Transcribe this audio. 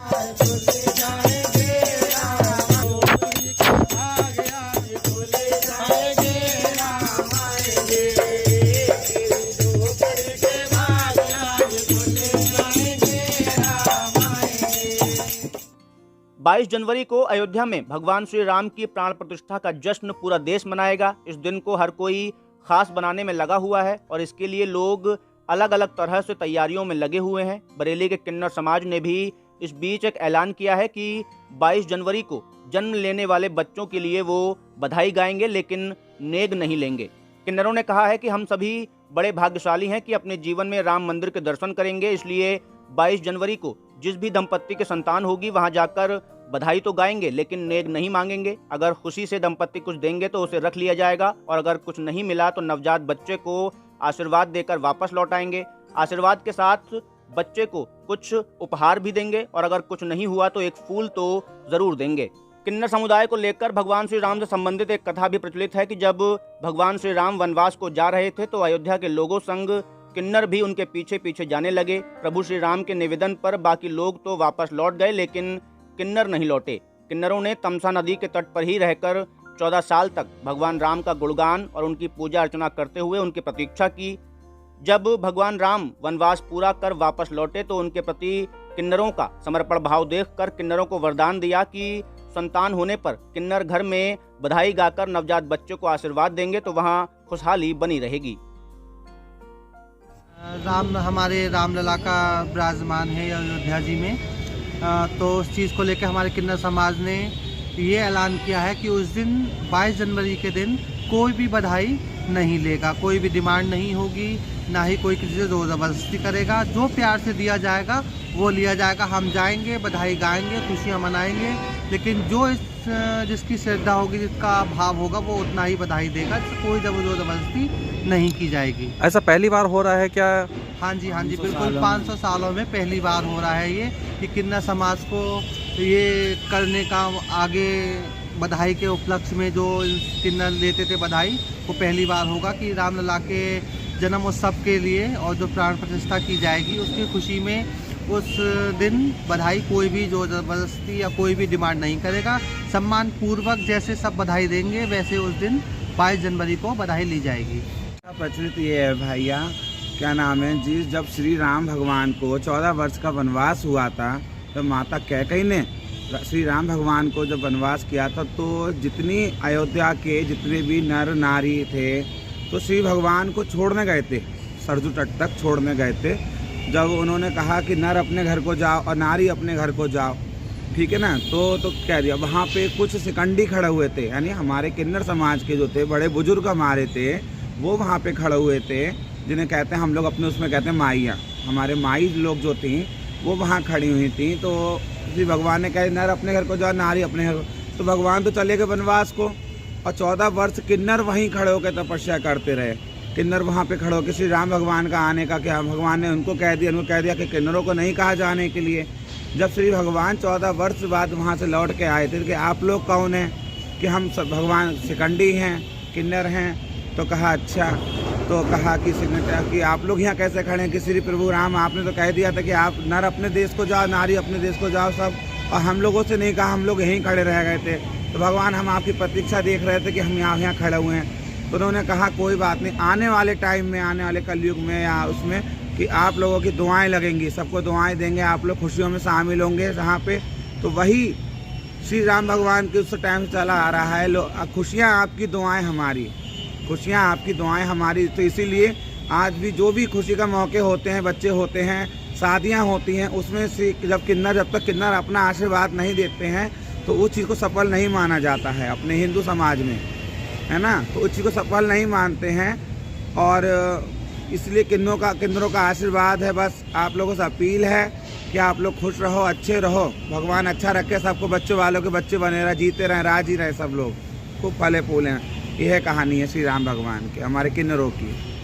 बाईस जनवरी को अयोध्या में भगवान श्री राम की प्राण प्रतिष्ठा का जश्न पूरा देश मनाएगा। इस दिन को हर कोई खास बनाने में लगा हुआ है और इसके लिए लोग अलग अलग तरह से तैयारियों में लगे हुए हैं। बरेली के किन्नर समाज ने भी इस बीच एक ऐलान किया है कि 22 जनवरी को जन्म लेने वाले बच्चों के लिए वो बधाई गाएंगे लेकिन नेग नहीं लेंगे। किन्नरों ने कहा है कि हम सभी बड़े भाग्यशाली हैं कि अपने जीवन में राम मंदिर के दर्शन करेंगे, इसलिए 22 जनवरी को जिस भी दंपत्ति की संतान होगी वहां जाकर बधाई तो गाएंगे लेकिन नेग नहीं मांगेंगे। अगर खुशी से दंपत्ति कुछ देंगे तो उसे रख लिया जाएगा और अगर कुछ नहीं मिला तो नवजात बच्चे को आशीर्वाद देकर वापस लौट आएंगे। आशीर्वाद के साथ बच्चे को कुछ उपहार भी देंगे और अगर कुछ नहीं हुआ तो एक फूल तो जरूर देंगे। किन्नर समुदाय को लेकर भगवान श्री राम से संबंधित एक कथा भी प्रचलित है कि जब भगवान श्री राम वनवास को जा रहे थे तो अयोध्या के लोगों संग किन्नर भी उनके पीछे पीछे जाने लगे। प्रभु श्री राम के निवेदन पर बाकी लोग तो वापस लौट गए लेकिन किन्नर नहीं लौटे। किन्नरों ने तमसा नदी के तट पर ही रहकर 14 साल तक भगवान राम का गुणगान और उनकी पूजा अर्चना करते हुए उनकी प्रतीक्षा की। जब भगवान राम वनवास पूरा कर वापस लौटे तो उनके प्रति किन्नरों का समर्पण भाव देखकर किन्नरों को वरदान दिया कि संतान होने पर किन्नर घर में बधाई गाकर नवजात बच्चे को आशीर्वाद देंगे तो वहां खुशहाली बनी रहेगी। राम हमारे रामलला का विराजमान है अयोध्या जी में, तो उस चीज़ को लेकर हमारे किन्नर समाज ने ये ऐलान किया है कि उस दिन 22 जनवरी के दिन कोई भी बधाई नहीं लेगा, कोई भी डिमांड नहीं होगी, ना ही कोई किसी से ज़ोर ज़बरदस्ती करेगा। जो प्यार से दिया जाएगा वो लिया जाएगा। हम जाएंगे, बधाई गाएंगे, खुशियाँ मनाएंगे, लेकिन जो जिसकी श्रद्धा होगी, जिसका भाव होगा वो उतना ही बधाई देगा। कोई ज़ोर ज़बरदस्ती नहीं की जाएगी। ऐसा पहली बार हो रहा है क्या? हाँ जी बिल्कुल 500 सालों में पहली बार हो रहा है ये कि किन्नर समाज को ये करने का आगे बधाई के उपलक्ष्य में जो किन्नर लेते थे बधाई, वो पहली बार होगा कि रामलला के जन्म उत्सव के लिए और जो प्राण प्रतिष्ठा की जाएगी उसकी खुशी में उस दिन बधाई कोई भी जोर जबरदस्ती या कोई भी डिमांड नहीं करेगा। सम्मान पूर्वक जैसे सब बधाई देंगे वैसे उस दिन 22 जनवरी को बधाई ली जाएगी। प्रचलित ये है भैया, क्या नाम है जी, जब श्री राम भगवान को 14 वर्ष का वनवास हुआ था तो माता कैकेयी ने श्री राम भगवान को जब वनवास किया था तो जितनी अयोध्या के जितने भी नर नारी थे तो श्री भगवान को छोड़ने गए थे, सरजू तट तक छोड़ने गए थे। जब उन्होंने कहा कि नर अपने घर को जाओ और नारी अपने घर को जाओ, ठीक है ना, तो कह दिया। वहाँ पे कुछ शिकंडी खड़े हुए थे, यानी हमारे किन्नर समाज के जो थे बड़े बुजुर्ग हमारे थे वो वहाँ पे खड़े हुए थे, जिन्हें कहते हैं हम लोग अपने उसमें कहते हैं माइयाँ। हमारे माई लोग जो थी वो वहाँ खड़ी हुई थी। तो श्री भगवान ने कहा नर अपने घर को जाओ, नारी अपने घर। तो भगवान तो चले गए वनवास को और 14 वर्ष किन्नर वहीं खड़े होकर तपस्या करते रहे। किन्नर वहाँ पे खड़े होकर श्री राम भगवान का आने का क्या भगवान ने उनको कह दिया कि किन्नरों को नहीं कहा जाने के लिए। जब श्री भगवान 14 वर्ष बाद वहाँ से लौट के आए थे कि आप लोग कौन हैं, कि हम सब भगवान शिकंडी हैं, किन्नर हैं। तो कहा अच्छा, तो कहा कि आप लोग यहाँ कैसे खड़े हैं कि श्री प्रभु राम आपने तो कह दिया था कि आप नर अपने देश को जाओ, नारी अपने देश को जाओ सब, और हम लोगों से नहीं कहा, हम लोग यहीं खड़े रह गए थे। तो भगवान हम आपकी प्रतीक्षा देख रहे थे कि हम यहाँ खड़े हुए हैं। तो उन्होंने कहा कोई बात नहीं, आने वाले टाइम में, आने वाले कलयुग में या उसमें कि आप लोगों की दुआएं लगेंगी, सबको दुआएं देंगे, आप लोग खुशियों में शामिल होंगे यहाँ पे। तो वही श्री राम भगवान के उस टाइम से चला आ रहा है, खुशियाँ आपकी दुआएं हमारी, खुशियाँ आपकी दुआएं हमारी। तो इसीलिए आज भी जो भी खुशी का मौके होते हैं, बच्चे होते हैं, शादियाँ होती हैं, उसमें जब तक किन्नर अपना आशीर्वाद नहीं देते हैं तो उस चीज़ को सफल नहीं माना जाता है अपने हिंदू समाज में, है ना। तो उस चीज़ को सफल नहीं मानते हैं और इसलिए किन्नरों का आशीर्वाद है। बस आप लोगों से अपील है कि आप लोग खुश रहो, अच्छे रहो, भगवान अच्छा रखे सबको, बच्चों वालों के बच्चे बने रहे, जीते रहें, राजी रहे सब लोग, खूब फले फूलें। यह कहानी है श्री राम भगवान की, हमारे किन्नरों की।